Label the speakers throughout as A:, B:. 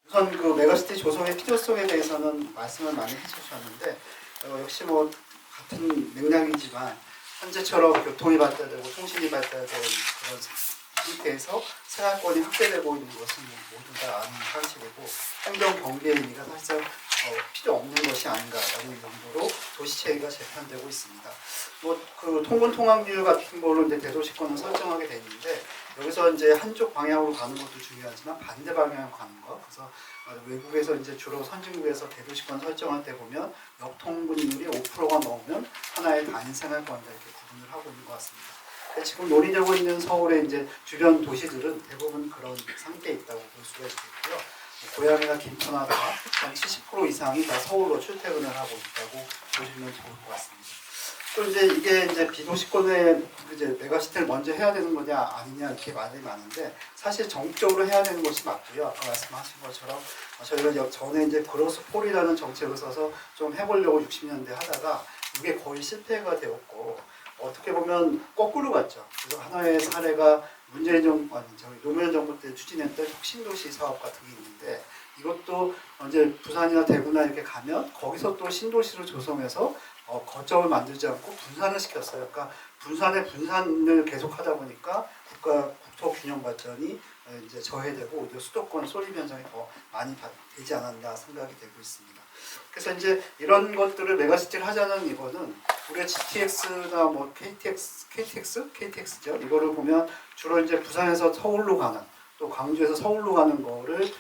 A: 우선 그 메가시티 조성의 필요성에 대해서는 말씀을 많이 해주셨는데 역시 뭐 같은 맥락이지만 현재처럼 교통이 발달되고 통신이 발달된 그런 상태에서 생활권이 확대되고 있는 것은 모두 다 아는 사실이고 행정 경계의 의미가 사실상 필요 없는 것이 아닌가라는 정도로 도시체계가 재편되고 있습니다. 뭐 그 통근 통학 비율 같은 걸로 이제 대도시권을 설정하게 돼 있는데 여기서 이제 한쪽 방향으로 가는 것도 중요하지만 반대 방향으로 가는 것. 그래서 외국에서 이제 주로 선진국에서 대도시권 설정할 때 보면 역통분율이 5%가 넘으면 하나의 단일 생활권이다 이렇게 구분을 하고 있는 것 같습니다. 지금 논의되고 있는 서울의 이제 주변 도시들은 대부분 그런 상태에 있다고 볼 수가 있겠고요. 고양이나 김포나 다 한 70% 이상이 다 서울로 출퇴근을 하고 있다고 보시면 좋을 것 같습니다. 또 이제 이게 이제 비도시권에 이제 메가시티를 먼저 해야 되는 거냐 아니냐 이렇게 말이 많은데 사실 정적으로 해야 되는 것이 맞고요. 아까 말씀하신 것처럼 저희가 전에 이제 그로스폴이라는 정책을 써서 좀 해보려고 60년대 하다가 이게 거의 실패가 되었고 어떻게 보면 거꾸로 갔죠. 그래서 하나의 사례가 문재인 정부, 노무현 정부 때 추진했던 혁신도시 사업 같은 게 있는데 이것도 이제 부산이나 대구나 이렇게 가면 거기서 또 신도시를 조성해서 거점을 만들지 않고 분산을 시켰어요. 그러니까 분산을 계속하다 보니까 국토 균형 발전이 이제 저해되고 오히려 수도권 소립 현상이 더 많이 되지 않았나 생각이 되고 있습니다. 그래서 이제 이런 것들을 메가시티를 하자는 이거는 우리가 GTX나 뭐 KTX죠. 이거를 보면 주로 이제 부산에서 서울로 가는 또 광주에서 서울로 가는 거를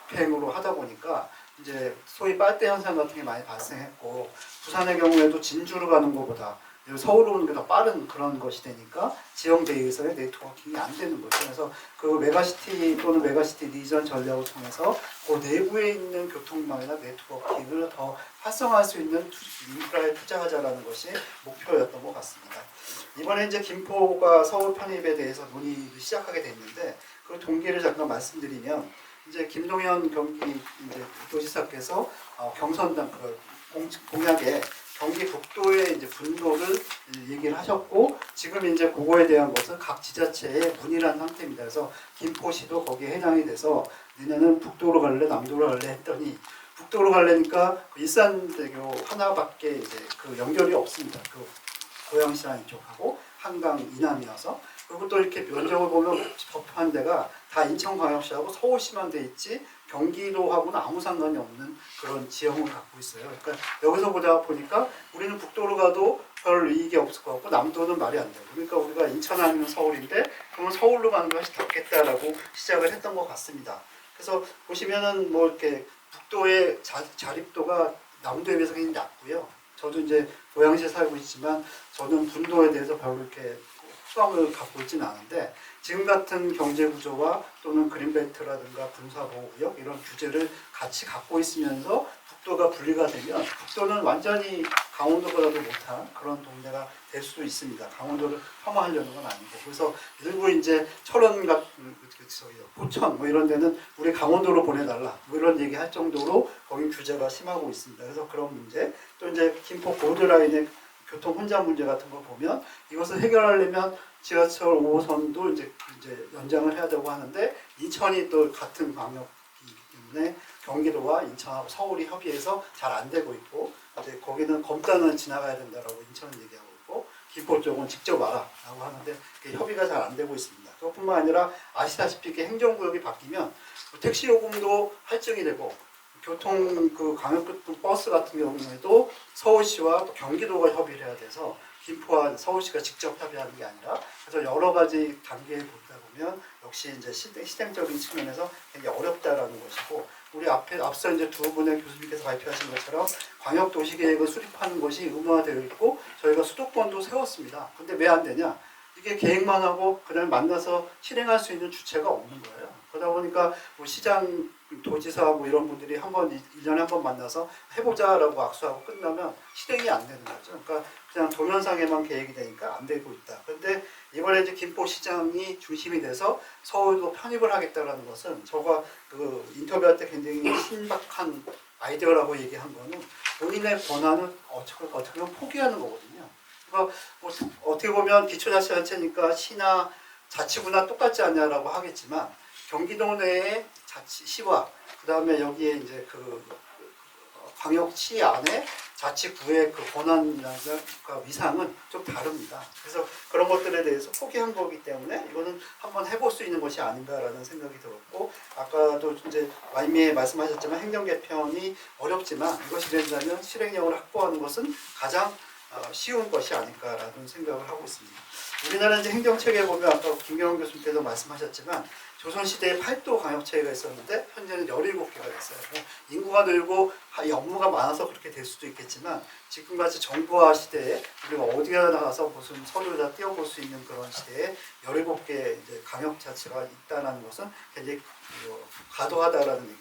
A: 급행으로 하다 보니까 이제 소위 빨대 현상 같은 게 많이 발생했고 부산의 경우에도 진주로 가는 것보다 서울로 오는 게 더 빠른 그런 것이 되니까 지역 내에서의 네트워킹이 안 되는 거죠. 그래서 그 메가시티 또는 메가시티 리전 전략을 통해서 그 내부에 있는 교통망이나 네트워킹을 더 활성화할 수 있는 인프라에 투자하자라는 것이 목표였던 것 같습니다. 이번에 이제 김포가 서울 편입에 대해서 논의를 시작하게 됐는데 그 동기를 잠깐 말씀드리면 이제 김동연 경기 이제 도지사께서 경선당 공약에 경기 북도의 이제 분도를 얘기를 하셨고 지금 이제 그거에 대한 것은 각 지자체에 문의를 한 상태입니다. 그래서 김포시도 거기에 해당이 돼서 너네는 북도로 갈래 남도로 갈래 했더니 북도로 갈래니까 일산대교 하나밖에 이제 그 연결이 없습니다. 그 고양시장 이쪽하고 한강 이남이어서 그리고 또 이렇게 면적을 보면 법한 데가 다 인천광역시하고 서울시만 돼 있지 경기도하고는 아무 상관이 없는 그런 지형을 갖고 있어요. 그러니까 여기서 보니까 우리는 북도로 가도 별 이익이 없을 것 같고 남도는 말이 안 돼요. 그러니까 우리가 인천 아니면 서울인데 그러면 서울로 가는 것이 낫겠다라고 시작을 했던 것 같습니다. 그래서 보시면은 뭐 이렇게 북도의 자립도가 남도에 비해서 굉장히 낮고요. 저도 이제 고양시에 살고 있지만 저는 분도에 대해서 별로 이렇게 수확을 갖고 있지는 않은데 지금 같은 경제 구조와 또는 그린벨트라든가 군사보호구역 이런 규제를 같이 갖고 있으면서 북도가 분리가 되면 북도는 완전히 강원도보다도 못한 그런 동네가 될 수도 있습니다. 강원도를 폄하하려는 건 아니고 그래서 일부 이제 철원 같은 포천 뭐 이런 데는 우리 강원도로 보내달라 뭐 이런 얘기 할 정도로 거기 규제가 심하고 있습니다. 그래서 그런 문제 또 이제 김포 보드라인의 교통 혼잡 문제 같은 거 보면 이것을 해결하려면 지하철 5호선도 이제 연장을 해야 되고 하는데 인천이 또 같은 광역이기 때문에 경기도와 인천하고 서울이 협의해서 잘 안 되고 있고 이제 거기는 검단은 지나가야 된다라고 인천은 얘기하고 있고 김포 쪽은 직접 와라라고 하는데 협의가 잘 안 되고 있습니다. 그것뿐만 아니라 아시다시피 이렇게 행정구역이 바뀌면 택시 요금도 할증이 되고 교통 그 광역교통 버스 같은 경우에도 서울시와 또 경기도가 협의를 해야 돼서 김포와 서울시가 직접 협의하는 게 아니라 그래서 여러 가지 단계에 보다 보면 역시 이제 시행적인 측면에서 굉장히 어렵다라는 것이고 우리 앞서 이제 두 분의 교수님께서 발표하신 것처럼 광역 도시 계획을 수립하는 것이 의무화되어 있고 저희가 수도권도 세웠습니다. 근데 왜 안 되냐? 이게 계획만 하고 그다음에 만나서 실행할 수 있는 주체가 없는 거예요. 그러다 보니까 뭐 시장, 도지사 뭐 이런 분들이 1년에 한 번 만나서 해보자라고 악수하고 끝나면 실행이 안 되는 거죠. 그러니까 그냥 도면상에만 계획이 되니까 안 되고 있다. 그런데 이번에 이제 김포시장이 중심이 돼서 서울도 편입을 하겠다라는 것은 저가 그 인터뷰할 때 굉장히 신박한 아이디어라고 얘기한 거는 본인의 권한을 어떻게 보면 포기하는 거거든요. 그러니까 뭐 어떻게 보면 기초자치단체니까 시나 자치구나 똑같지 않냐라고 하겠지만 경기도 내에 시와 그다음에 여기에 이제 광역시 안에 자치구의 그 권한이나 위상은 좀 다릅니다. 그래서 그런 것들에 대해서 포기한 거기 때문에 이거는 한번 해볼 수 있는 것이 아닌가라는 생각이 들었고, 아까도 이제 말미에 말씀하셨지만 행정 개편이 어렵지만 이것이 된다면 실행력을 확보하는 것은 가장 쉬운 것이 아닐까라는 생각을 하고 있습니다. 우리나라 이제 행정체계 보면 아까 김경원 교수님께서 말씀하셨지만 조선시대에 8도 광역체계가 있었는데 현재는 17개가 됐어요. 인구가 늘고 업무가 많아서 그렇게 될 수도 있겠지만 지금같이 정부화 시대에 우리가 어디 나가서 무슨 서류를 다 띄워볼 수 있는 그런 시대에 17개 이제 광역자치가 있다는 것은 굉장히 과도하다라는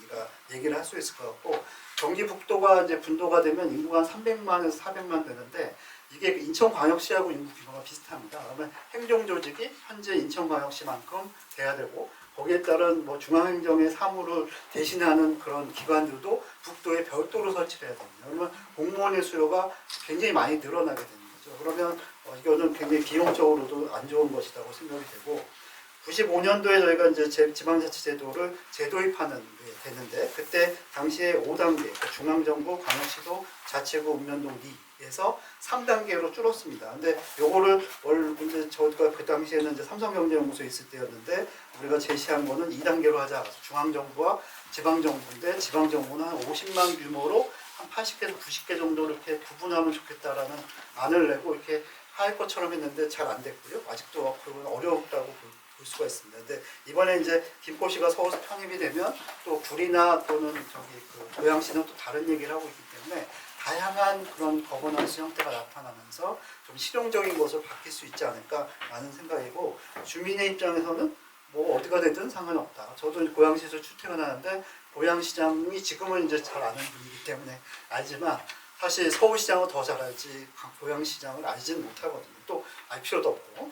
A: 얘기를 할 수 있을 것 같고, 경기북도가 이제 분도가 되면 인구가 한 300만에서 400만 되는데 이게 인천광역시하고 인구 규모가 비슷합니다. 그러면 행정조직이 현재 인천광역시만큼 돼야 되고 거기에 따른 뭐 중앙행정의 사무를 대신하는 그런 기관들도 북도에 별도로 설치해야 됩니다. 그러면 공무원의 수요가 굉장히 많이 늘어나게 되는 거죠. 그러면 이거는 굉장히 비용적으로도 안 좋은 것이라고 생각이 되고, 95년도에 저희가 이제 지방자치제도를 재도입하는 게 되는데 그때 당시에 5단계, 그러니까 중앙정부, 광역시도, 자치구, 읍면동, 리에서 3단계로 줄었습니다. 근데 요거를 이제 저희가 그 당시에는 이제 삼성경제연구소에 있을 때였는데 우리가 제시한 거는 2단계로 하자. 그래서 중앙정부와 지방정부인데 지방정부는 한 50만 규모로 한 80개에서 90개 정도 이렇게 구분하면 좋겠다라는 안을 내고 이렇게 할 것처럼 했는데 잘 안 됐고요. 아직도 그건 어렵다고 볼 수가 있습니다. 근데 이번에 이제 김포시가 서울서 편입이 되면 또 구리나 또는 고양시는 또 다른 얘기를 하고 있기 때문에 다양한 그런 거버넌스 형태가 나타나면서 좀 실용적인 것을 바뀔 수 있지 않을까라는 생각이고, 주민의 입장에서는 뭐 어디가 되든 상관없다. 저도 고양시에서 출퇴근하는데 고양시장이 지금은 이제 잘 아는 분이기 때문에 알지만 사실 서울시장은 더 잘 알지 고양시장을 알지는 못하거든요. 또 알 필요도 없고.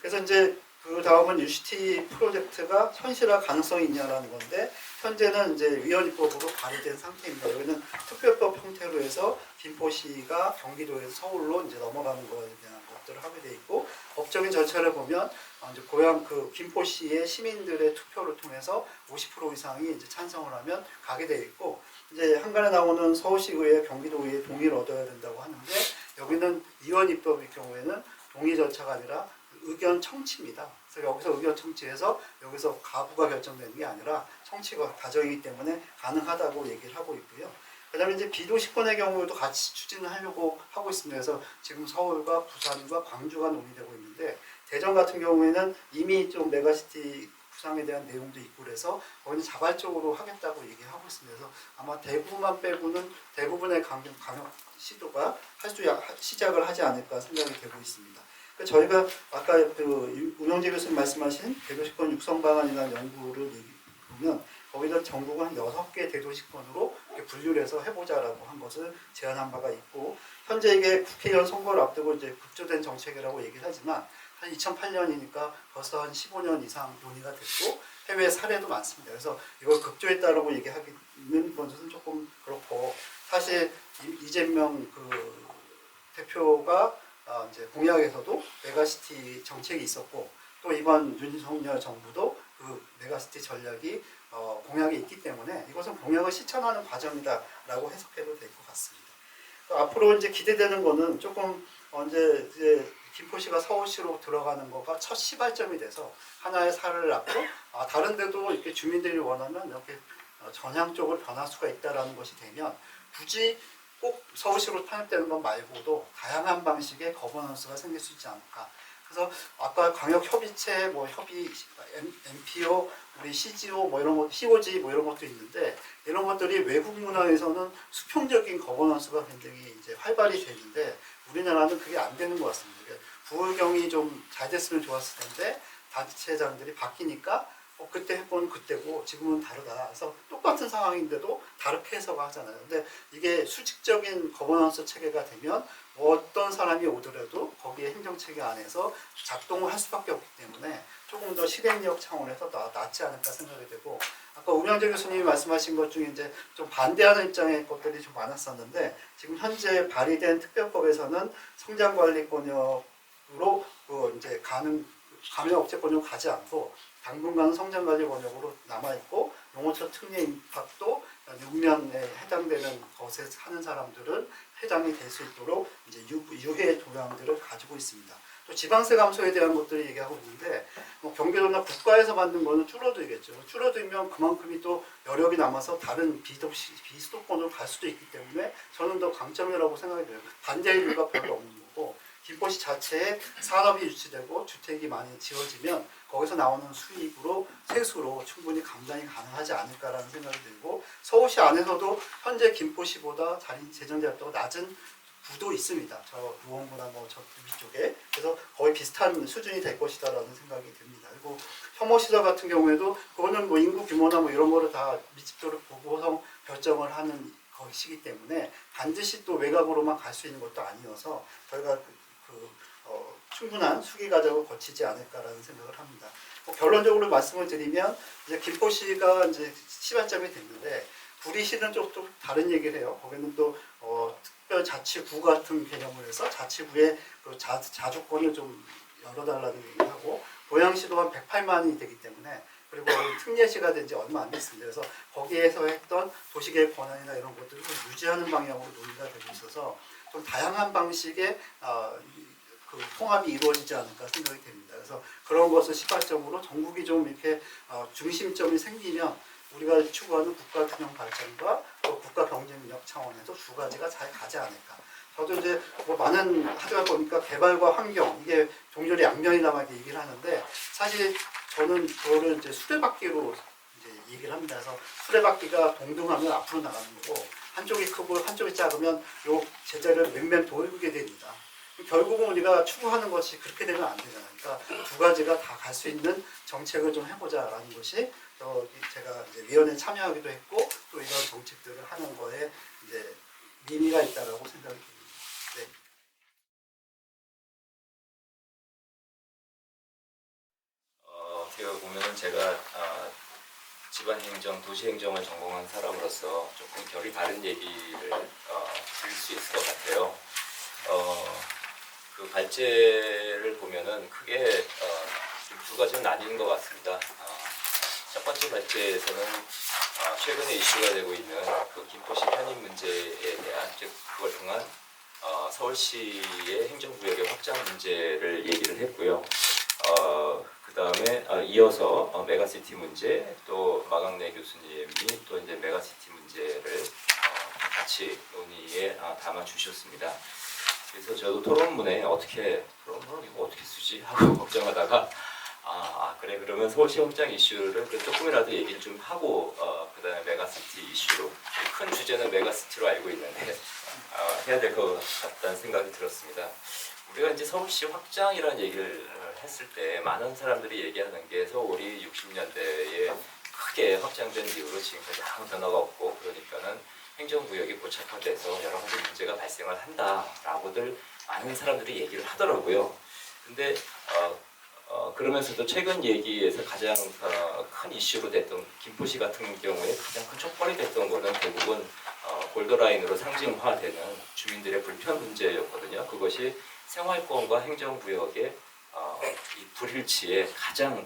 A: 그래서 이제 그 다음은 UCT 프로젝트가 현실화 가능성이 있냐라는 건데 현재는 이제 위헌입법으로 발의된 상태입니다. 여기는 특별법 형태로 해서 김포시가 경기도에서 서울로 이제 넘어가는 거에 대한 것들을 하게 돼 있고, 법적인 절차를 보면 이제 김포시의 시민들의 투표를 통해서 50% 이상이 이제 찬성을 하면 가게 돼 있고, 이제 한간에 나오는 서울시의회, 경기도의회 동의를 얻어야 된다고 하는데 여기는 위헌입법의 경우에는 동의 절차가 아니라 의견 청취입니다. 그래서 여기서 의견 청취해서 여기서 가부가 결정되는 게 아니라 청취가 과정이기 때문에 가능하다고 얘기를 하고 있고요. 그 다음에 이제 비도시권의 경우에도 같이 추진을 하려고 하고 있습니다. 그래서 지금 서울과 부산과 광주가 논의되고 있는데 대전 같은 경우에는 이미 좀 메가시티 구상에 대한 내용도 있고 그래서 거기는 자발적으로 하겠다고 얘기하고 있습니다. 그래서 아마 대구만 빼고는 대부분의 광역시도가 시작을 하지 않을까 생각이 되고 있습니다. 저희가 아까 우명재 교수님 말씀하신 대도시권 육성 방안이라는 연구를 보면 거기다 전국은 한 6개 대도시권으로 이렇게 분류를 해서 해보자라고 한 것을 제안한 바가 있고, 현재 이게 국회의원 선거를 앞두고 이제 급조된 정책이라고 얘기를 하지만 한 2008년이니까 벌써 한 15년 이상 논의가 됐고 해외 사례도 많습니다. 그래서 이걸 급조했다라고 얘기하기는 것은 조금 그렇고, 사실 이재명 대표가 이제 공약에서도 메가시티 정책이 있었고 또 이번 윤석열 정부도 그 메가시티 전략이 공약이 있기 때문에 이것은 공약을 실천하는 과정이다라고 해석해도 될 것 같습니다. 앞으로 이제 기대되는 거는 조금 이제 김포시가 서울시로 들어가는 거가 첫 시발점이 돼서 하나의 사례를 낳고 다른 데도 이렇게 주민들이 원하면 이렇게 전향적으로 변할 수가 있다라는 것이 되면 굳이 꼭 서울시로 편입되는 것 말고도 다양한 방식의 거버넌스가 생길 수 있지 않을까. 그래서 아까 광역협의체, MPO, 우리 CGO, 이런 것, COG 이런 것도 있는데 이런 것들이 외국 문화에서는 수평적인 거버넌스가 굉장히 이제 활발히 되는데 우리나라는 그게 안 되는 것 같습니다. 부울경이 좀 잘 됐으면 좋았을 텐데 단체장들이 바뀌니까 그때 했건 그때고 지금은 다르다. 그래서 똑같은 상황인데도 다르게 해석하잖아요. 근데 이게 수직적인 거버넌스 체계가 되면 어떤 사람이 오더라도 거기에 행정체계 안에서 작동을 할 수밖에 없기 때문에 조금 더 실행력 차원에서 낫지 않을까 생각이 되고, 아까 우명재 교수님이 말씀하신 것 중에 이제 좀 반대하는 입장의 것들이 좀 많았었는데 지금 현재 발의된 특별법에서는 성장관리권역으로 이제 감염업체권으로 가지 않고 당분간은 성장관리 권역으로 남아있고 농어촌 특례 입학도 육면에 해당되는 것에 사는 사람들은 해당이 될 수 있도록 이제 유해 조항들을 가지고 있습니다. 또 지방세 감소에 대한 것들을 얘기하고 있는데 뭐 경기도나 국가에서 만든 거는 줄어들겠죠. 줄어들면 그만큼이 또 여력이 남아서 다른 비수도권으로 갈 수도 있기 때문에 저는 더 강점이라고 생각이 돼요. 반대의 이유가 별로 없는 거고 김포시 자체에 산업이 유치되고 주택이 많이 지어지면 거기서 나오는 수익으로 세수로 충분히 감당이 가능하지 않을까라는 생각이 들고 서울시 안에서도 현재 김포시보다 재정제약도가 낮은 구도 있습니다. 저 노원구나 저 위쪽에 그래서 거의 비슷한 수준이 될 것이다라는 생각이 듭니다. 그리고 혐오시설 같은 경우에도 그거는 뭐 인구 규모나 뭐 이런 거를 다 밀집도를 보고서 결정을 하는 것이기 때문에 반드시 또 외곽으로만 갈 수 있는 것도 아니어서 저희가 충분한 수기 과정을 거치지 않을까라는 생각을 합니다. 결론적으로 말씀을 드리면 이제 김포시가 이제 시발점이 됐는데 구리시는 좀 다른 얘기를 해요. 거기는 또 특별자치구 같은 개념을 해서 자치구의 그 자주권을 좀 열어달라는 얘기를 하고 고양시도 한 108만이 되기 때문에 그리고 특례시가 된 지 얼마 안 됐습니다. 그래서 거기에서 했던 도시계획 권한이나 이런 것들을 유지하는 방향으로 논의가 되고 있어서 좀 다양한 방식의 그 통합이 이루어지지 않을까 생각이 됩니다. 그래서 그런 것을 시발점으로 전국이 좀 이렇게 중심점이 생기면 우리가 추구하는 국가 균형 발전과 또 국가 경제 능력 차원에서 두 가지가 잘 가지 않을까. 저도 이제 뭐 많은 하다 보니까 개발과 환경 이게 동절의 양면이라고 이렇게 얘기를 하는데 사실 저는 그거를 이제 수레바퀴로 이제 얘기를 합니다. 그래서 수레바퀴가 동등하면 앞으로 나가는 거고 한쪽이 크고 한쪽이 작으면 요 제자리를 맴맴 돌게 됩니다. 결국은 우리가 추구하는 것이 그렇게 되면 안 되잖아요. 그러니까 두 가지가 다 갈 수 있는 정책을 좀 해보자라는 것이 제가 이제 위원회에 참여하기도 했고 또 이런 정책들을 하는 거에 이제 의미가 있다라고 생각이 듭니다. 네.
B: 어떻게 보면은 제가 지방행정, 도시행정을 전공한 사람으로서 조금 결이 다른 얘기를 드릴 수 있을 것 같아요. 그 발제를 보면은 크게 두 가지로 나뉘는 것 같습니다. 첫 번째 발제에서는 최근에 이슈가 되고 있는 그 김포시 편입 문제에 대한 즉 그걸 통한 서울시의 행정구역의 확장 문제를 얘기를 했고요. 그 다음에 이어서 메가시티 문제 또 마강래 교수님이 또 이제 메가시티 문제를 같이 논의에 담아 주셨습니다. 그래서 저도 토론문에 토론문을 이거 어떻게 쓰지 하고 걱정하다가 그래 그러면 서울시 확장 이슈를 조금이라도 얘기를 좀 하고 그 다음에 메가시티 이슈로 큰 주제는 메가시티로 알고 있는데 해야 될 것 같다는 생각이 들었습니다. 우리가 이제 서울시 확장이라는 얘기를 했을 때 많은 사람들이 얘기하는 게 서울이 60년대에 크게 확장된 이후로 지금까지 아무 변화가 없고 그러니까는 행정구역이 고착화돼서 여러 가지 문제가 발생을 한다라고들 많은 사람들이 얘기를 하더라고요. 근데 그러면서도 최근 얘기에서 가장 큰 이슈로 됐던 김포시 같은 경우에 가장 큰 촉발이 됐던 것은 결국은 골드라인으로 상징화되는 주민들의 불편 문제였거든요. 그것이 생활권과 행정구역의 이 불일치의 가장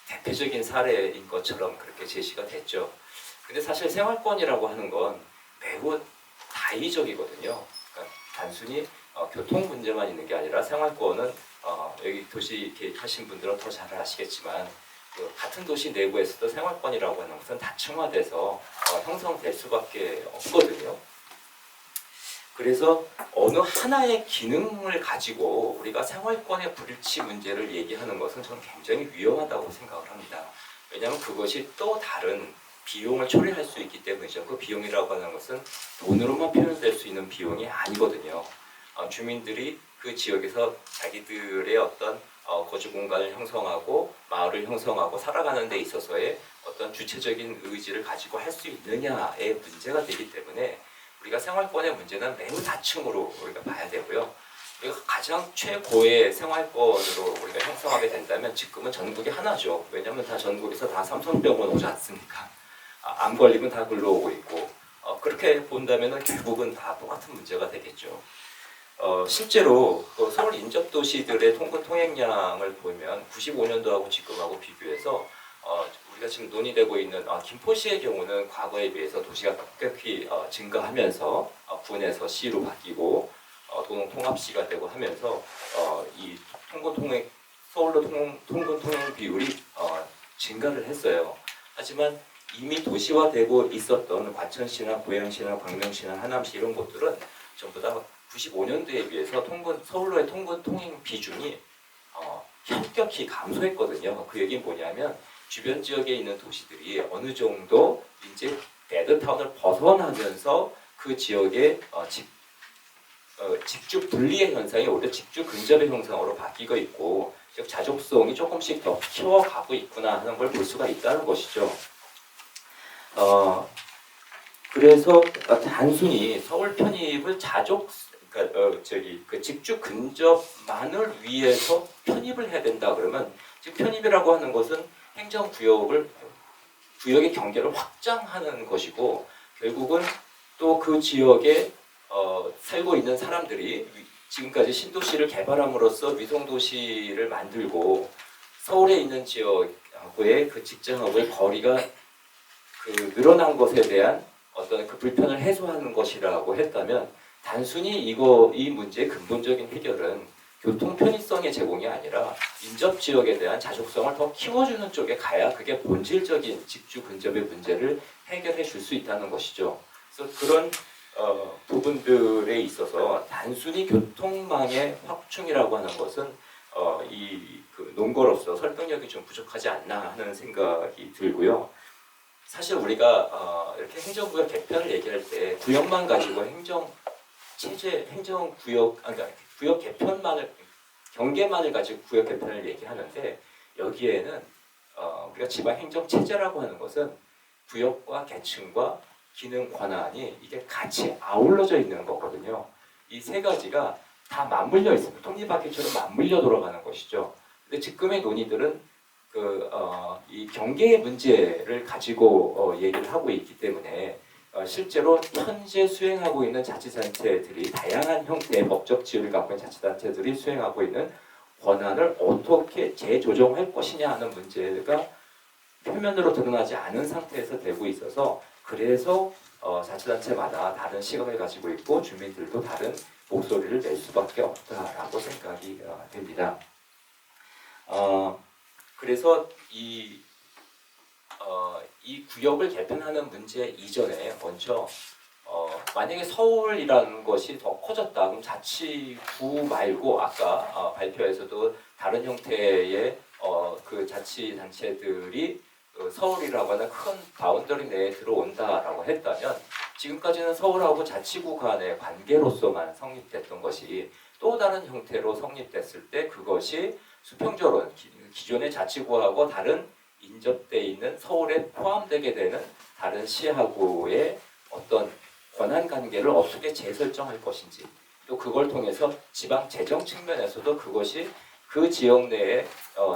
B: 대표적인 사례인 것처럼 그렇게 제시가 됐죠. 근데 사실 생활권이라고 하는 건 매우 다의적이거든요. 그러니까 단순히 교통 문제만 있는 게 아니라 생활권은 여기 도시 계획하신 분들은 더 잘 아시겠지만 같은 도시 내부에서도 생활권이라고 하는 것은 다층화돼서 형성될 수밖에 없거든요. 그래서 어느 하나의 기능을 가지고 우리가 생활권의 불일치 문제를 얘기하는 것은 저는 굉장히 위험하다고 생각을 합니다. 왜냐하면 그것이 또 다른 비용을 초래할 수 있기 때문이죠. 그 비용이라고 하는 것은 돈으로만 표현될 수 있는 비용이 아니거든요. 주민들이 그 지역에서 자기들의 어떤 거주 공간을 형성하고 마을을 형성하고 살아가는 데 있어서의 어떤 주체적인 의지를 가지고 할 수 있느냐의 문제가 되기 때문에 우리가 생활권의 문제는 매우 다층으로 우리가 봐야 되고요. 우리가 가장 최고의 생활권으로 우리가 형성하게 된다면 지금은 전국이 하나죠. 왜냐하면 다 전국에서 다 삼성병원 오지 않습니까? 암 걸리면 다 글로 오고 있고 그렇게 본다면 결국은 다 똑같은 문제가 되겠죠. 실제로 서울 인접도시들의 통근 통행량을 보면 95년도하고 지금하고 비교해서 우리가 지금 논의되고 있는 김포시의 경우는 과거에 비해서 도시가 급격히 증가하면서 군에서 시로 바뀌고 도농 통합시가 되고 하면서 이 통근 통행 서울로 통근 통행 비율이 증가를 했어요. 하지만 이미 도시화되고 있었던 과천시나 고양시나 광명시나 하남시 이런 곳들은 전부 다 95년도에 비해서 서울로의 통근 통행 비중이 현격히 감소했거든요. 그 얘기는 뭐냐면 주변 지역에 있는 도시들이 어느 정도 이제 데드타운을 벗어나면서 그 지역의 집주 분리의 현상이 오히려 집주 근접의 형상으로 바뀌고 있고 즉 자족성이 조금씩 더 키워가고 있구나 하는 걸 볼 수가 있다는 것이죠. 그래서 단순히 서울 편입을 그 집주 근접만을 위해서 편입을 해야 된다 그러면 지금 편입이라고 하는 것은 행정구역의 경계를 확장하는 것이고 결국은 또 그 지역에 살고 있는 사람들이 지금까지 신도시를 개발함으로써 위성도시를 만들고 서울에 있는 지역하고의 그 직장하고의 거리가 늘어난 것에 대한 어떤 그 불편을 해소하는 것이라고 했다면 단순히 이 문제의 근본적인 해결은 교통 편의성의 제공이 아니라 인접 지역에 대한 자족성을 더 키워주는 쪽에 가야 그게 본질적인 집주 근접의 문제를 해결해 줄 수 있다는 것이죠. 그래서 그런 부분들에 있어서 단순히 교통망의 확충이라고 하는 것은 그 논거로서 설득력이 좀 부족하지 않나 하는 생각이 들고요. 사실 우리가 이렇게 행정구역 개편을 얘기할 때 구역만 가지고 구역 개편만을 경계만을 가지고 구역 개편을 얘기하는데 여기에는 우리가 지방 행정 체제라고 하는 것은 구역과 계층과 기능 권한이 이게 같이 아울러져 있는 거거든요. 이 세 가지가 다 맞물려 있습니다. 톱니바퀴처럼 맞물려 돌아가는 것이죠. 근데 지금의 논의들은 이 경계의 문제를 가지고 얘기를 하고 있기 때문에 실제로 현재 수행하고 있는 자치단체들이 다양한 형태의 법적 지위를 갖고 있는 자치단체들이 수행하고 있는 권한을 어떻게 재조정할 것이냐 하는 문제가 표면으로 드러나지 않은 상태에서 되고 있어서 그래서 자치단체마다 다른 시각을 가지고 있고 주민들도 다른 목소리를 낼 수밖에 없다라고 생각이 됩니다. 그래서 이 구역을 개편하는 문제 이전에 먼저 만약에 서울이라는 것이 더 커졌다 그럼 자치구 말고 아까 발표에서도 다른 형태의 그 자치단체들이 서울이라고 하는 큰 바운더리 내에 들어온다라고 했다면 지금까지는 서울하고 자치구 간의 관계로서만 성립됐던 것이 또 다른 형태로 성립됐을 때 그것이 수평적으로 기존의 자치구하고 다른 인접돼 있는 서울에 포함되게 되는 다른 시하고의 어떤 권한 관계를 어떻게 재설정할 것인지 또 그걸 통해서 지방 재정 측면에서도 그것이 그 지역 내에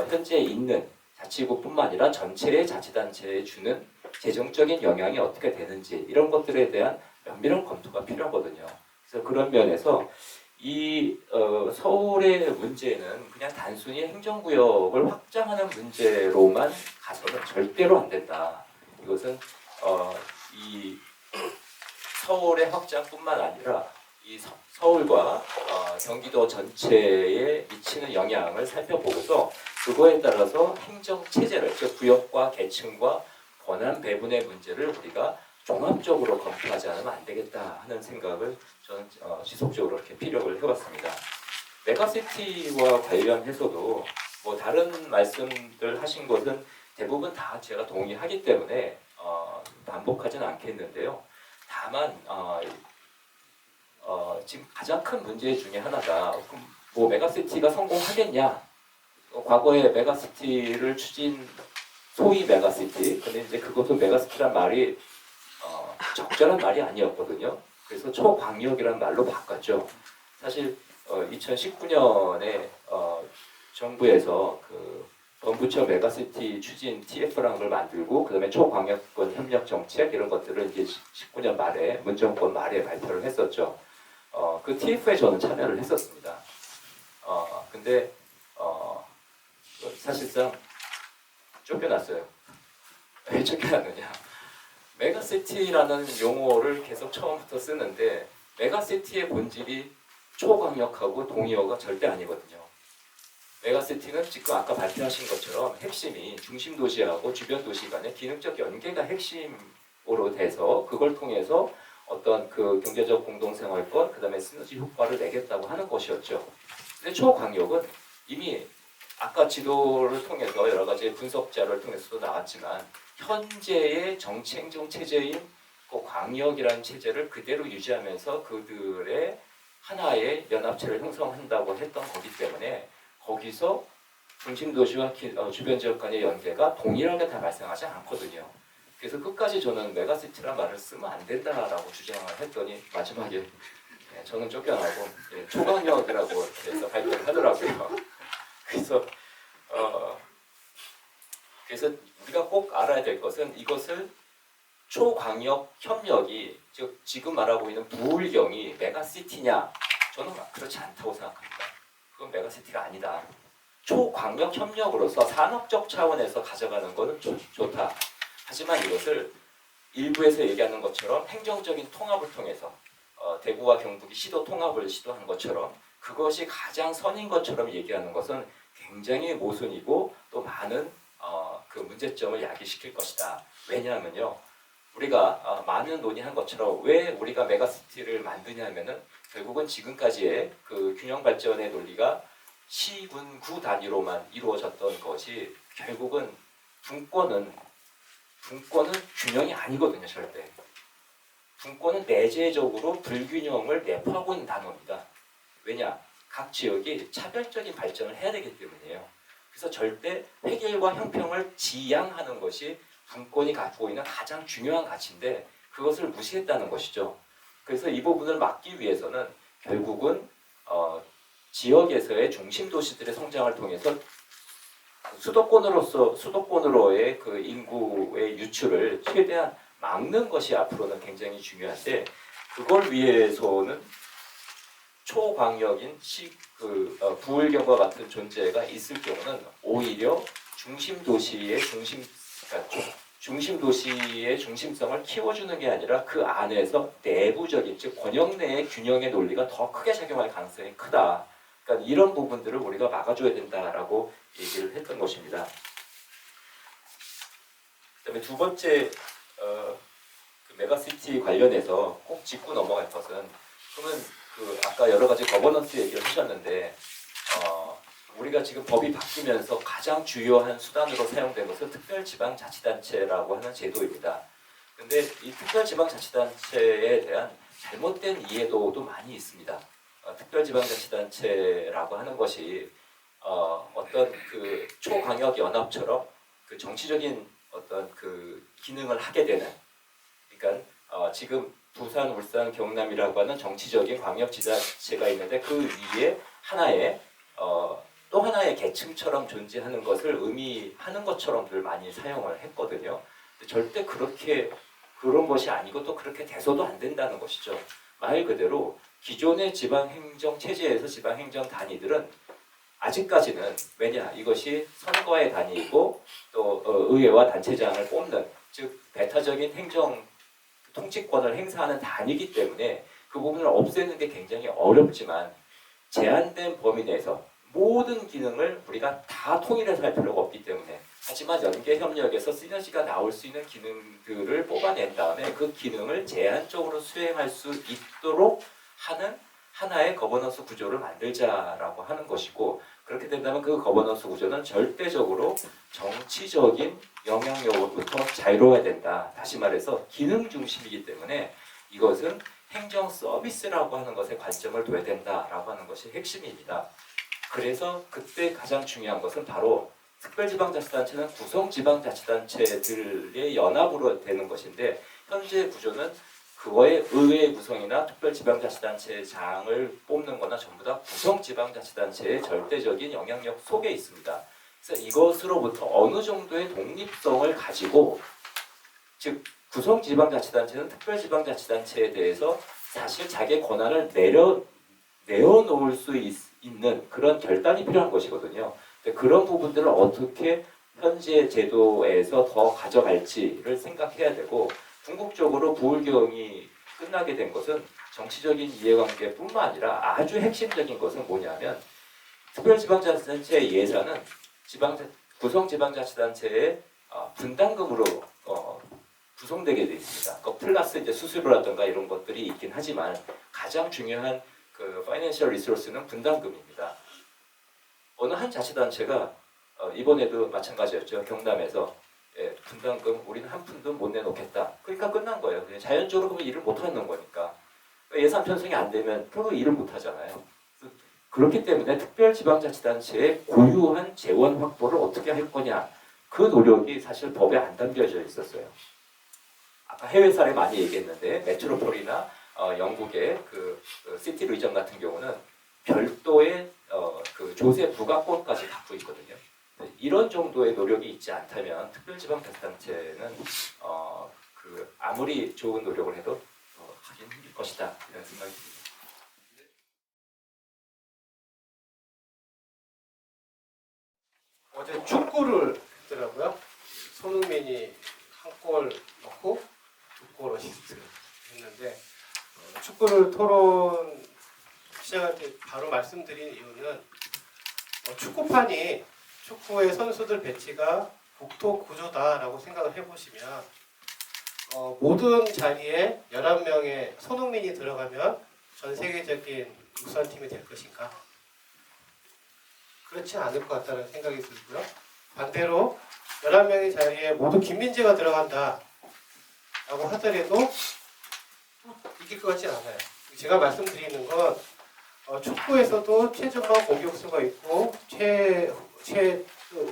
B: 현재 있는 자치구뿐만 아니라 전체의 자치단체에 주는 재정적인 영향이 어떻게 되는지 이런 것들에 대한 면밀한 검토가 필요하거든요. 그래서 그런 면에서 이 서울의 문제는 그냥 단순히 행정구역을 확장하는 문제로만 가서는 절대로 안 된다. 이것은 이 서울의 확장뿐만 아니라 이 서울과 경기도 전체에 미치는 영향을 살펴보고서 그거에 따라서 행정체제를 즉 구역과 계층과 권한 배분의 문제를 우리가 종합적으로 검토하지 않으면 안 되겠다 하는 생각을 저는 지속적으로 이렇게 피력을 해봤습니다. 메가시티와 관련해서도 뭐 다른 말씀들 하신 것은 대부분 다 제가 동의하기 때문에 반복하지는 않겠는데요. 다만 지금 가장 큰 문제 중에 하나가 뭐 메가시티가 성공하겠냐? 과거에 메가시티를 추진 소위 메가시티 근데 이제 그것은 메가시티란 말이 적절한 말이 아니었거든요. 그래서 초광역이라는 말로 바꿨죠. 사실 2019년에 정부에서 그 범부처 메가시티 추진 TF라는 걸 만들고 그다음에 초광역권 협력 정책 이런 것들을 이제 19년 말에 문정권 말에 발표를 했었죠. 그 TF에 저는 참여를 했었습니다. 근데 사실상 쫓겨났어요. 왜 쫓겨났느냐? 메가시티라는 용어를 계속 처음부터 쓰는데 메가시티의 본질이 초강력하고 동의어가 절대 아니거든요. 메가시티는 지금 아까 발표하신 것처럼 핵심이 중심 도시하고 주변 도시 간의 기능적 연계가 핵심으로 돼서 그걸 통해서 어떤 그 경제적 공동생활권, 그 다음에 시너지 효과를 내겠다고 하는 것이었죠. 근데 초강력은 이미 아까 지도를 통해서 여러 가지 분석 자료를 통해서도 나왔지만 현재의 정치 행정 체제인 그 광역이라는 체제를 그대로 유지하면서 그들의 하나의 연합체를 형성한다고 했던 거기 때문에 거기서 중심 도시와 주변 지역 간의 연계가 동일하게 다 발생하지 않거든요. 그래서 끝까지 저는 메가시티란 말을 쓰면 안 된다라고 주장을 했더니 마지막에 저는 쫓겨나고 초강력이라고 이렇게 해서 발표를 하더라고요. 그래서 우리가 꼭 알아야 될 것은 이것을 초광역 협력이 즉 지금 말하고 있는 부울경이 메가시티냐? 저는 그렇지 않다고 생각합니다. 그건 메가시티가 아니다. 초광역 협력으로서 산업적 차원에서 가져가는 것은 좋다. 하지만 이것을 일부에서 얘기하는 것처럼 행정적인 통합을 통해서 대구와 경북이 시도 통합을 시도한 것처럼 그것이 가장 선인 것처럼 얘기하는 것은 굉장히 모순이고 또 많은 그 문제점을 야기시킬 것이다. 왜냐하면요. 우리가 많은 논의한 것처럼 왜 우리가 메가시티를 만드냐면은 결국은 지금까지의 그 균형 발전의 논리가 시군구 단위로만 이루어졌던 것이 결국은 분권은 균형이 아니거든요. 절대. 분권은 내재적으로 불균형을 내포하고 있는 단어입니다. 왜냐? 각 지역이 차별적인 발전을 해야 되기 때문이에요. 그래서 절대 획일과 형평을 지향하는 것이 분권이 갖고 있는 가장 중요한 가치인데 그것을 무시했다는 것이죠. 그래서 이 부분을 막기 위해서는 결국은 지역에서의 중심 도시들의 성장을 통해서 수도권으로의 그 인구의 유출을 최대한 막는 것이 앞으로는 굉장히 중요한데 그걸 위해서는 초광역인 부울경과 같은 존재가 있을 경우는 오히려 중심 도시의 중심성을 키워주는 게 아니라 그 안에서 내부적인 즉 권역 내의 균형의 논리가 더 크게 작용할 가능성이 크다. 그러니까 이런 부분들을 우리가 막아줘야 된다라고 얘기를 했던 것입니다. 그다음에 두 번째 그 메가시티 관련해서 꼭 짚고 넘어갈 것은 그러면 그 아까 여러 가지 거버넌스 얘기를 하셨는데 우리가 지금 법이 바뀌면서 가장 주요한 수단으로 사용된 것은 특별지방자치단체라고 하는 제도입니다. 근데 이 특별지방자치단체에 대한 잘못된 이해도도 많이 있습니다. 특별지방자치단체라고 하는 것이 어떤 그 초광역 연합처럼 그 정치적인 어떤 그 기능을 하게 되는 그러니까 지금 부산, 울산, 경남이라고 하는 정치적인 광역지자체가 있는데 그 위에 하나의 또 하나의 계층처럼 존재하는 것을 의미하는 것처럼들 많이 사용을 했거든요. 근데 절대 그런 것이 아니고 또 그렇게 돼서도 안 된다는 것이죠. 말 그대로 기존의 지방행정 체제에서 지방행정 단위들은 아직까지는 왜냐 이것이 선거의 단위이고 또 의회와 단체장을 뽑는 즉 배타적인 행정 통치권을 행사하는 단위이기 때문에 그 부분을 없애는 게 굉장히 어렵지만 제한된 범위 내에서 모든 기능을 우리가 다 통일해서 할 필요가 없기 때문에 하지만 연계협력에서 시너지가 나올 수 있는 기능들을 뽑아낸 다음에 그 기능을 제한적으로 수행할 수 있도록 하는 하나의 거버넌스 구조를 만들자라고 하는 것이고 그렇게 된다면 그 거버넌스 구조는 절대적으로 정치적인 영향력으로부터 자유로워야 된다. 다시 말해서 기능 중심이기 때문에 이것은 행정 서비스라고 하는 것에 관점을 둬야 된다라고 하는 것이 핵심입니다. 그래서 그때 가장 중요한 것은 바로 특별지방자치단체는 구성지방자치단체들의 연합으로 되는 것인데 현재 구조는 그거의 의회 구성이나 특별지방자치단체장을 뽑는 거나 전부 다 구성지방자치단체의 절대적인 영향력 속에 있습니다. 그래서 이것으로부터 어느 정도의 독립성을 가지고 즉 구성지방자치단체는 특별지방자치단체에 대해서 사실 자기의 권한을 내어놓을 수 있는 그런 결단이 필요한 것이거든요. 그런 부분들을 어떻게 현재 제도에서 더 가져갈지를 생각해야 되고, 궁극적으로 부울경이 끝나게 된 것은 정치적인 이해관계뿐만 아니라 아주 핵심적인 것은 뭐냐면, 특별지방자치단체의 예산은 구성지방자치단체의 분담금으로 구성되게 되어 있습니다. 플러스 이제 수수료라든가 이런 것들이 있긴 하지만 가장 중요한 그 파이낸셜 리소스는 분담금입니다. 어느 한 자치단체가 이번에도 마찬가지였죠. 경남에서 분담금 우리는 한 푼도 못 내놓겠다. 그러니까 끝난 거예요. 그냥 자연적으로 그러면 일을 못 하는 거니까. 예산 편성이 안 되면 결국 일을 못 하잖아요. 그렇기 때문에 특별지방자치단체의 고유한 재원 확보를 어떻게 할 거냐, 그 노력이 사실 법에 안 담겨져 있었어요. 아까 해외 사례 많이 얘기했는데 메트로폴이나 영국의 그 시티 리전 같은 경우는 별도의 그 조세 부과권까지 갖고 있거든요. 이런 정도의 노력이 있지 않다면 특별지방자치단체는 그 아무리 좋은 노력을 해도 하긴 힘들 것이다, 이런 생각이 듭니다.
C: 어제 축구를 했더라고요. 손흥민이 한 골 넣고 2골 어시스트 했는데, 축구를 토론 시작할 때 바로 말씀드린 이유는 축구판이 축구의 선수들 배치가 국토 구조다라고 생각을 해보시면 모든 자리에 11명의 손흥민이 들어가면 전 세계적인 육상팀이 될 것인가? 그렇지 않을 것 같다는 생각이 들고요. 반대로 11명의 자리에 모두 김민재가 들어간다 라고 하더라도 이길 것 같지 않아요. 제가 말씀드리는 건 축구에서도 최전방 공격수가 있고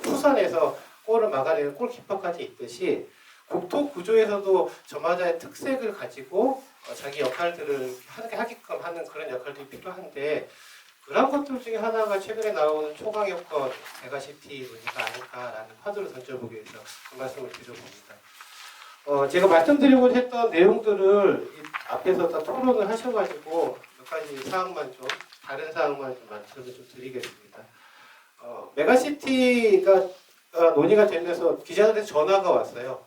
C: 후선에서 골을 막아내는 골키퍼까지 있듯이 국토 구조에서도 저마다의 특색을 가지고 자기 역할들을 하게끔 하는 그런 역할들이 필요한데, 그런 것들 중에 하나가 최근에 나오는 초강력권 메가시티 논의가 아닐까라는 화두를 던져보기 위해서 그 말씀을 드려봅니다. 제가 말씀드리고자 했던 내용들을 앞에서 다 토론을 하셔가지고 몇 가지 사항만 좀, 다른 사항만 좀 말씀을 좀 드리겠습니다. 메가시티가 논의가 되면서 기자들한테 전화가 왔어요.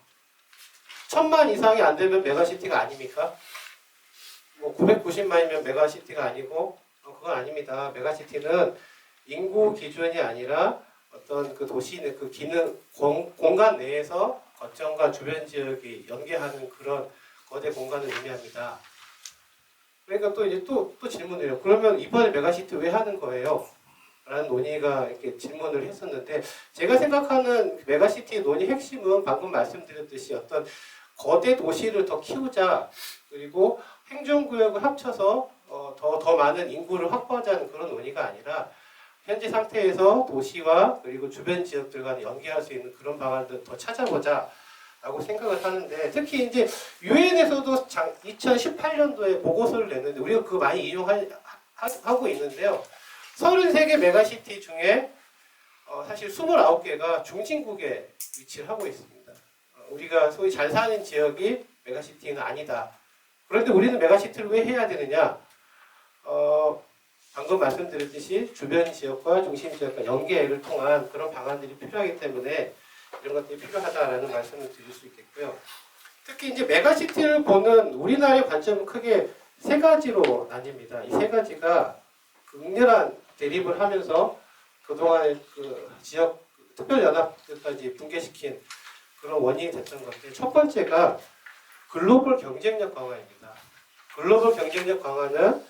C: 1000만 이상이 안 되면 메가시티가 아닙니까? 뭐 990만이면 메가시티가 아니고, 그건 아닙니다. 메가시티는 인구 기준이 아니라 어떤 그 도시 내 그 기능 공간 내에서 거점과 주변 지역이 연계하는 그런 거대 공간을 의미합니다. 그러니까 또 이제 또 질문해요. 그러면 이번에 메가시티 왜 하는 거예요? 라는 논의가 이렇게 질문을 했었는데, 제가 생각하는 메가시티 논의 핵심은 방금 말씀드렸듯이 어떤 거대 도시를 더 키우자, 그리고 행정구역을 합쳐서 더 많은 인구를 확보하자는 그런 논의가 아니라, 현재 상태에서 도시와 그리고 주변 지역들과 연계할 수 있는 그런 방안들 더 찾아보자 라고 생각을 하는데, 특히 이제 유엔에서도 2018년도에 보고서를 냈는데 우리가 그거 많이 이용하고 있는데요. 33개 메가시티 중에 사실 29개가 중심국에 위치를 하고 있습니다. 우리가 소위 잘 사는 지역이 메가시티는 아니다. 그런데 우리는 메가시티를 왜 해야 되느냐? 방금 말씀드렸듯이 주변 지역과 중심 지역과 연계를 통한 그런 방안들이 필요하기 때문에 이런 것들이 필요하다라는 말씀을 드릴 수 있겠고요. 특히 이제 메가시티를 보는 우리나라의 관점은 크게 세 가지로 나뉩니다. 이 세 가지가 극렬한 대립을 하면서 그동안의 그 지역 특별연합들까지 붕괴시킨 그런 원인이 됐던 건데, 첫 번째가 글로벌 경쟁력 강화입니다. 글로벌 경쟁력 강화는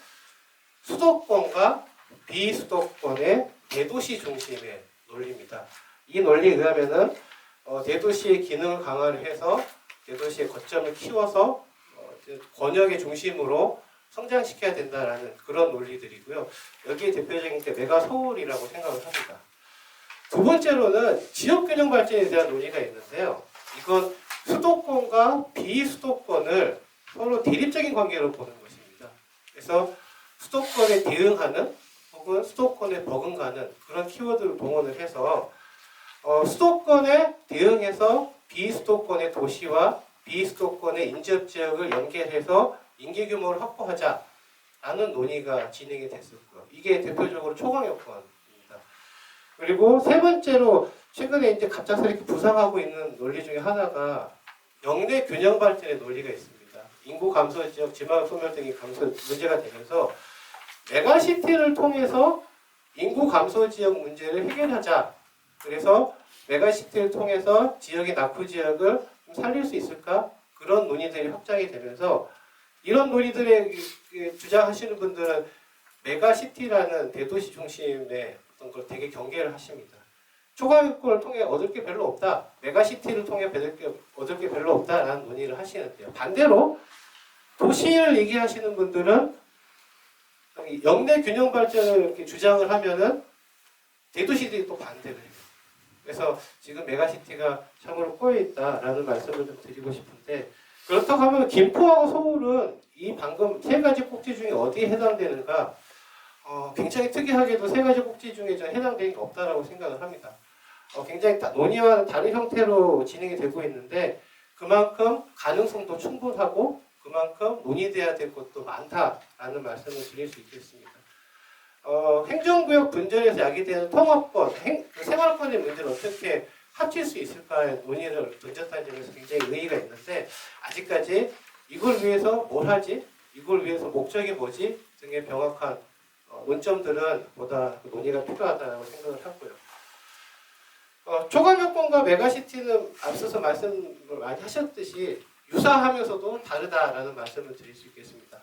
C: 수도권과 비수도권의 대도시 중심의 논리입니다. 이 논리에 의하면은 대도시의 기능을 강화를 해서 대도시의 거점을 키워서 권역의 중심으로 성장시켜야 된다라는 그런 논리들이고요. 여기에 대표적인 게 메가 서울이라고 생각을 합니다. 두 번째로는 지역균형 발전에 대한 논의가 있는데요. 이건 수도권과 비수도권을 서로 대립적인 관계로 보는 것입니다. 그래서 수도권에 대응하는 혹은 수도권에 버금가는 그런 키워드를 동원을 해서 수도권에 대응해서 비수도권의 도시와 비수도권의 인접 지역을 연결해서 인기 규모를 확보하자라는 논의가 진행이 됐었고요. 이게 대표적으로 초강력권입니다. 그리고 세 번째로 최근에 이제 갑작스럽게 부상하고 있는 논리 중에 하나가 영내 균형 발전의 논리가 있습니다. 인구 감소 지역, 지방 소멸 등이 감소 문제가 되면서 메가시티를 통해서 인구 감소 지역 문제를 해결하자. 그래서 메가시티를 통해서 지역의 낙후 지역을 좀 살릴 수 있을까? 그런 논의들이 확장이 되면서 이런 논의들에 주장하시는 분들은 메가시티라는 대도시 중심의 어떤 걸 되게 경계를 하십니다. 초과유권을 통해 얻을 게 별로 없다. 메가시티를 통해 얻을 게 별로 없다라는 논의를 하시는데요. 반대로 도시를 얘기하시는 분들은 영내 균형 발전을 이렇게 주장을 하면은 대도시들이 또 반대를 해요. 그래서 지금 메가시티가 참으로 꼬여 있다라는 말씀을 좀 드리고 싶은데 그렇다고 하면 김포하고 서울은 이 방금 세 가지 꼭지 중에 어디에 해당되는가? 굉장히 특이하게도 세 가지 꼭지 중에 좀 해당되는 게 없다라고 생각을 합니다. 굉장히 논의와는 다른 형태로 진행이 되고 있는데 그만큼 가능성도 충분하고 그만큼 논의돼야 될 것도 많다라는 말씀을 드릴 수 있겠습니다. 행정구역 분전에서 야기되는 통합권, 생활권의 문제를 어떻게 합칠 수 있을까의 논의를 던졌다는 점에서 굉장히 의의가 있는데 아직까지 이걸 위해서 뭘 하지? 이걸 위해서 목적이 뭐지? 등의 명확한 논점들은 보다 논의가 필요하다고 생각을 하고요. 초과교권과 메가시티는 앞서서 말씀을 많이 하셨듯이 유사하면서도 다르다라는 말씀을 드릴 수 있겠습니다.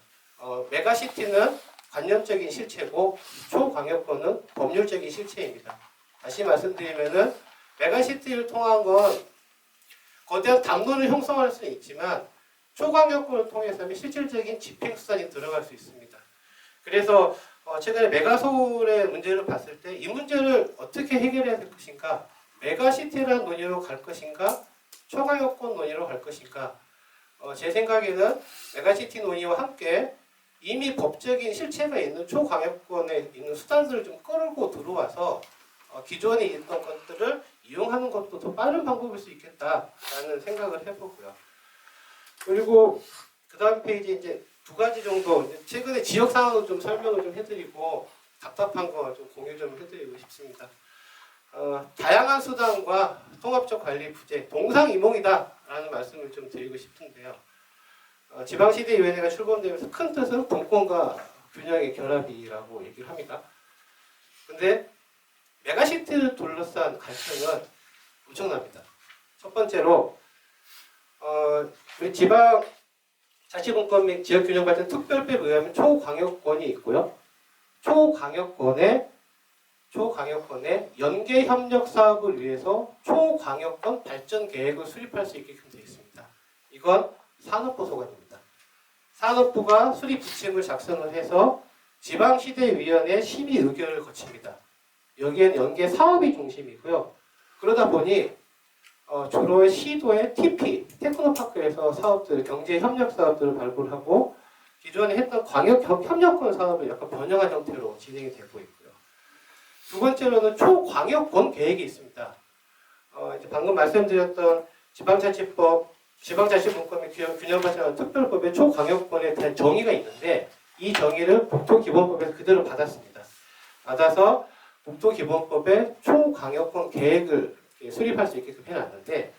C: 메가시티는 관념적인 실체고 초광역권은 법률적인 실체입니다. 다시 말씀드리면은 메가시티를 통한 건 거대한 담론을 형성할 수는 있지만 초광역권을 통해서는 실질적인 집행수단이 들어갈 수 있습니다. 그래서 최근에 메가서울의 문제를 봤을 때 이 문제를 어떻게 해결해야 될 것인가? 메가시티라는 논의로 갈 것인가? 초광역권 논의로 갈 것인가? 제 생각에는 메가시티 논의와 함께 이미 법적인 실체가 있는 초광역권에 있는 수단들을 좀 끌고 들어와서 기존에 있던 것들을 이용하는 것도 더 빠른 방법일 수 있겠다라는 생각을 해보고요. 그리고 그 다음 페이지 이제 두 가지 정도 최근에 지역 상황을 좀 설명을 좀 해드리고 답답한 거 좀 공유 좀 해드리고 싶습니다. 다양한 수단과 통합적 관리 부재, 동상이몽이다라는 말씀을 좀 드리고 싶은데요. 지방시대위원회가 출범되면서 큰 뜻은 분권과 균형의 결합이라고 얘기를 합니다. 근데 메가시티를 둘러싼 갈등은 엄청납니다. 첫 번째로 우리 지방자치분권 및 지역균형발전 특별법에 의하면 초광역권이 있고요. 초광역권의 연계협력 사업을 위해서 초광역권 발전 계획을 수립할 수 있게끔 되어 있습니다. 이건 산업부 소관입니다. 산업부가 수립 지침을 작성을 해서 지방시대위원회 심의 의결을 거칩니다. 여기에는 연계 사업이 중심이고요. 그러다 보니 주로 시도의 TP, 테크노파크에서 사업들, 경제협력 사업들을 발굴하고 기존에 했던 광역협력권 사업을 약간 변형한 형태로 진행이 되고 있고요. 두 번째로는 초광역권 계획이 있습니다. 이제 방금 말씀드렸던 지방자치법, 지방자치분권 및 균형발전 특별법의 초광역권에 대한 정의가 있는데 이 정의를 국토기본법에서 그대로 받았습니다. 받아서 국토기본법의 초광역권 계획을 수립할 수 있게끔 해놨는데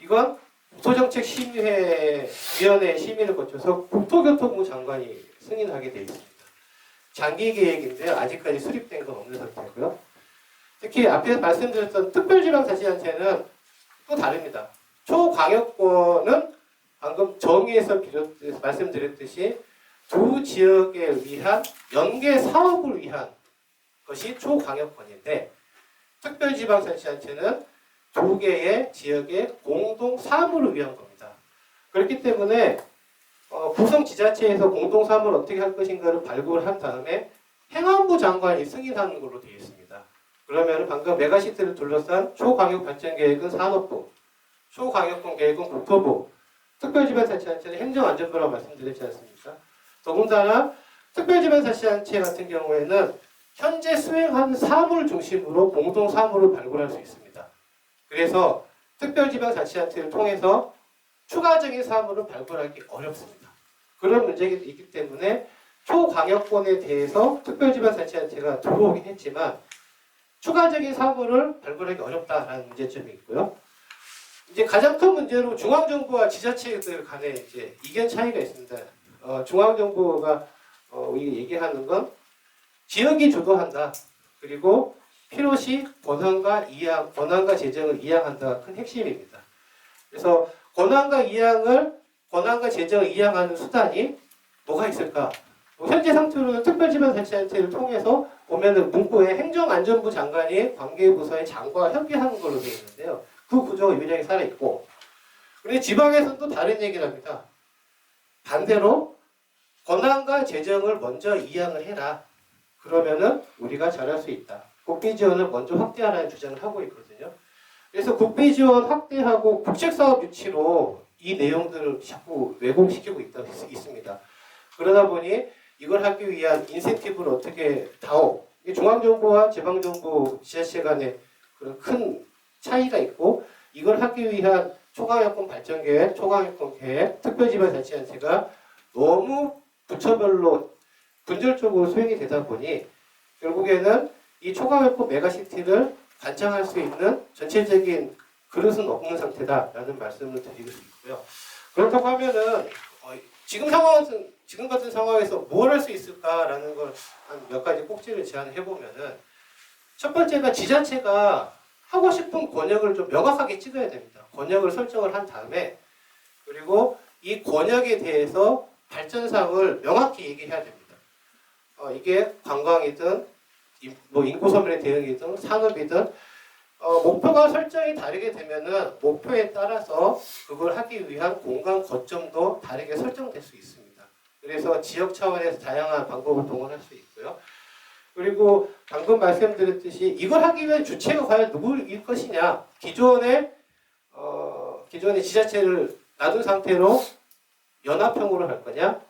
C: 이건 국토정책심의위원회 심의를 거쳐서 국토교통부 장관이 승인하게 되어 있습니다. 장기 계획인데요. 아직까지 수립된 건 없는 상태고요. 특히 앞에서 말씀드렸던 특별지방자치단체는 또 다릅니다. 초광역권은 방금 정의에서 말씀드렸듯이 두 지역에 위한 연계 사업을 위한 것이 초광역권인데 특별지방자치단체는 두 개의 지역의 공동 사무를 위한 겁니다. 그렇기 때문에 구성지자체에서 공동 사무를 어떻게 할 것인가를 발굴을 한 다음에 행안부 장관이 승인하는 걸로 되어 있습니다. 그러면 방금 메가시티를 둘러싼 초광역 발전 계획은 산업부, 초광역권 계획은 국토부, 특별지방자치단체는 행정안전부라고 말씀드렸지 않습니까? 더군다나 특별지방자치단체 같은 경우에는 현재 수행하는 사무를 중심으로 공동 사무를 발굴할 수 있습니다. 그래서 특별지방자치단체를 통해서 추가적인 사무를 발굴하기 어렵습니다. 그런 문제가 있기 때문에 초광역권에 대해서 특별지방자치단체가 들어오긴 했지만 추가적인 사고를 발굴하기 어렵다라는 문제점이 있고요. 이제 가장 큰 문제로 중앙정부와 지자체들 간에 이제 이견 차이가 있습니다. 중앙정부가 우리가 얘기하는 건 지역이 주도한다. 그리고 필요시 권한과 재정을 이양한다가 큰 핵심입니다. 그래서 권한과 재정을 이양하는 수단이 뭐가 있을까? 현재 상태로는 특별지방자치단체를 통해서 보면은 문구에 행정안전부 장관이 관계부서의 장관과 협의하는 걸로 되어 있는데요. 그 구조가 유일하게 살아있고, 그런데 지방에서는 또 다른 얘기를 합니다. 반대로 권한과 재정을 먼저 이양을 해라. 그러면은 우리가 잘할 수 있다. 국비 지원을 먼저 확대하라는 주장을 하고 있거든요. 그래서 국비 지원 확대하고 국책사업 유치로 이 내용들을 자꾸 왜곡시키고 있습니다. 그러다 보니 이걸 하기 위한 인센티브를 어떻게 중앙정부와 지방정부 지자체 간에 그런 큰 차이가 있고, 이걸 하기 위한 초강력권 발전계획, 초강력권 계획, 특별지방자치단체가 너무 부처별로 분절적으로 수행이 되다 보니 결국에는 이 초강력권 메가시티를 관장할 수 있는 전체적인 그릇은 없는 상태다라는 말씀을 드리고 있고요. 그렇다고 하면은 지금 같은 상황에서 뭘 할 수 있을까라는 걸 한 몇 가지 꼭지를 제안해 보면은, 첫 번째가 지자체가 하고 싶은 권역을 좀 명확하게 찍어야 됩니다. 권역을 설정을 한 다음에, 그리고 이 권역에 대해서 발전상을 명확히 얘기해야 됩니다. 이게 관광이든 인구소멸의 대응이든 산업이든 목표가 설정이 다르게 되면은 목표에 따라서 그걸 하기 위한 공간 거점도 다르게 설정될 수 있습니다. 그래서 지역 차원에서 다양한 방법을 동원할 수 있고요. 그리고 방금 말씀드렸듯이 이걸 하기 위한 주체가 과연 누구일 것이냐. 기존의 지자체를 놔둔 상태로 연합형으로 할 거냐,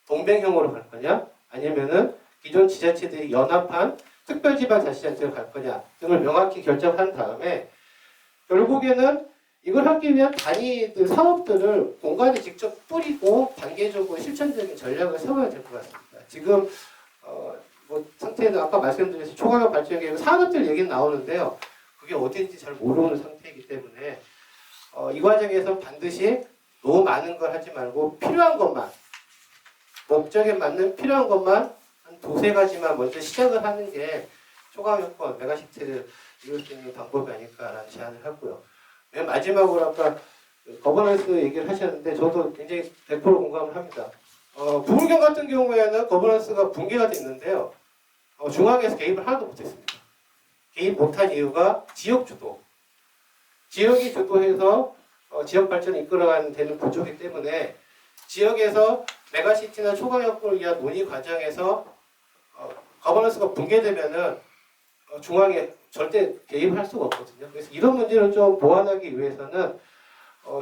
C: 동맹형으로 할 거냐, 아니면은 기존 지자체들이 연합한 특별지방자치단체로 갈 거냐 등을 명확히 결정한 다음에, 결국에는 이걸 하기 위한 단위들, 사업들을 공간에 직접 뿌리고 단계적으로 실천적인 전략을 세워야 될 것 같습니다. 지금 상태는 아까 말씀드린 초강력 발전계획 산업들 얘기는 나오는데요. 그게 어딘지 잘 모르는 상태이기 때문에 이 과정에서 반드시 너무 많은 걸 하지 말고 필요한 것만, 목적에 맞는 필요한 것만 한 두세 가지만 먼저 시작을 하는 게 초강력권 메가시티를 이룰 수 있는 방법이 아닐까라는 제안을 하고요. 맨 마지막으로 아까 거버넌스 얘기를 하셨는데 저도 굉장히 100% 공감을 합니다. 부울경 같은 경우에는 거버넌스가 붕괴가 됐는데요. 중앙에서 개입을 하나도 못했습니다. 개입 못한 이유가 지역 주도. 지역이 주도해서 지역 발전을 이끌어가는 되는 구조이기 때문에 지역에서 메가시티나 초강력권을 위한 논의 과정에서 거버넌스가 붕괴되면은 중앙에 절대 개입을 할 수가 없거든요. 그래서 이런 문제를 좀 보완하기 위해서는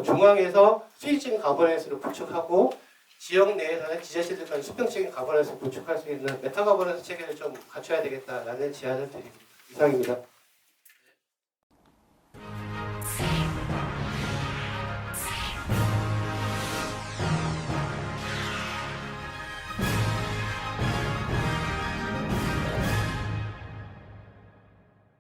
C: 중앙에서 수직적인 가버넌스를 구축하고 지역 내에서는 지자체들 간 수평적인 가버넌스를 구축할 수 있는 메타 가버넌스 체계를 좀 갖춰야 되겠다라는 제안을 드립니다. 이상입니다.